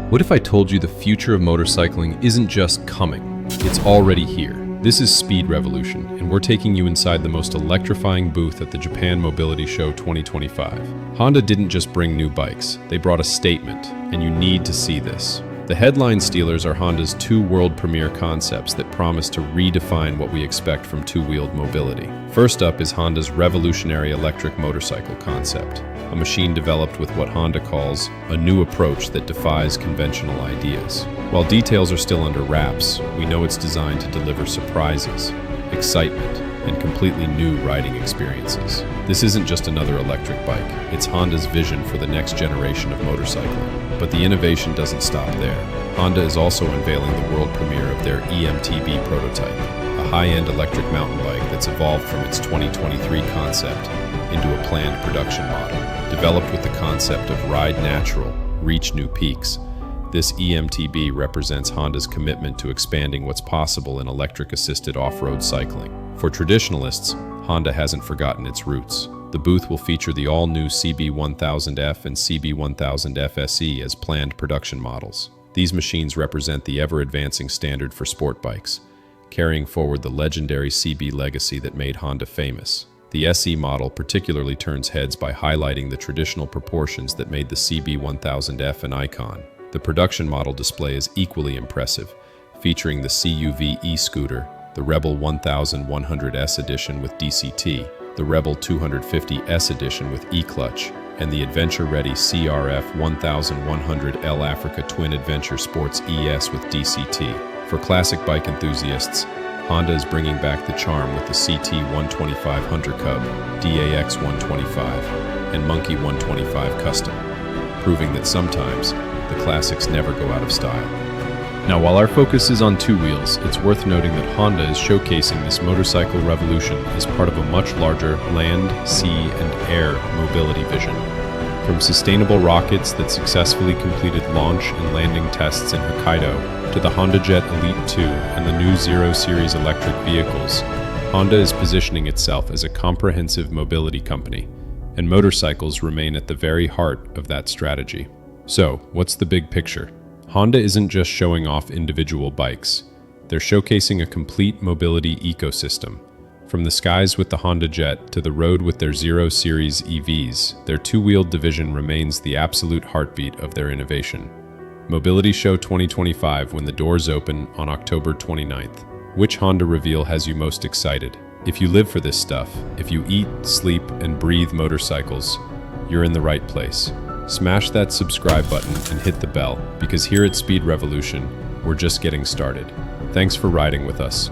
What if I told you the future of motorcycling isn't just coming, it's already here? This is Speed Revolution, and we're taking you inside the most electrifying booth at the Japan Mobility Show 2025. Honda didn't just bring new bikes, they brought a statement, and you need to see this. The headline stealers are Honda's two world premiere concepts that promise to redefine what we expect from two-wheeled mobility. First up is Honda's revolutionary electric motorcycle concept, a machine developed with what Honda calls a new approach that defies conventional ideas. While details are still under wraps, we know it's designed to deliver surprises, excitement, and completely new riding experiences. This isn't just another electric bike, it's Honda's vision for the next generation of motorcycling. But the innovation doesn't stop there. Honda is also unveiling the world premiere of their e-MTB prototype, a high-end electric mountain bike that's evolved from its 2023 concept into a planned production model. Developed with the concept of ride natural, reach new peaks, this e-MTB represents Honda's commitment to expanding what's possible in electric-assisted off-road cycling. For traditionalists, Honda hasn't forgotten its roots. The booth will feature the all-new CB1000F and CB1000F SE as planned production models. These machines represent the ever-advancing standard for sport bikes, carrying forward the legendary CB legacy that made Honda famous. The SE model particularly turns heads by highlighting the traditional proportions that made the CB1000F an icon. The production model display is equally impressive, featuring the CUV e-scooter, the Rebel 1100S edition with DCT, the Rebel 250S edition with e-clutch, and the adventure-ready CRF 1100L Africa Twin Adventure Sports ES with DCT. For classic bike enthusiasts, Honda is bringing back the charm with the CT 125 Hunter Cub, DAX 125, and Monkey 125 Custom, proving that sometimes the classics never go out of style. Now, while our focus is on two wheels, it's worth noting that Honda is showcasing this motorcycle revolution as part of a much larger land, sea, and air mobility vision. From sustainable rockets that successfully completed launch and landing tests in Hokkaido, to the Honda Jet Elite 2 and the new Zero Series electric vehicles, Honda is positioning itself as a comprehensive mobility company, and motorcycles remain at the very heart of that strategy. So, what's the big picture? Honda isn't just showing off individual bikes. They're showcasing a complete mobility ecosystem. From the skies with the Honda Jet to the road with their Zero Series EVs, their two-wheeled division remains the absolute heartbeat of their innovation. Mobility Show 2025 when the doors open on October 29th. Which Honda reveal has you most excited? If you live for this stuff, if you eat, sleep, and breathe motorcycles, you're in the right place. Smash that subscribe button and hit the bell, because here at Speed Revolution, we're just getting started. Thanks for riding with us.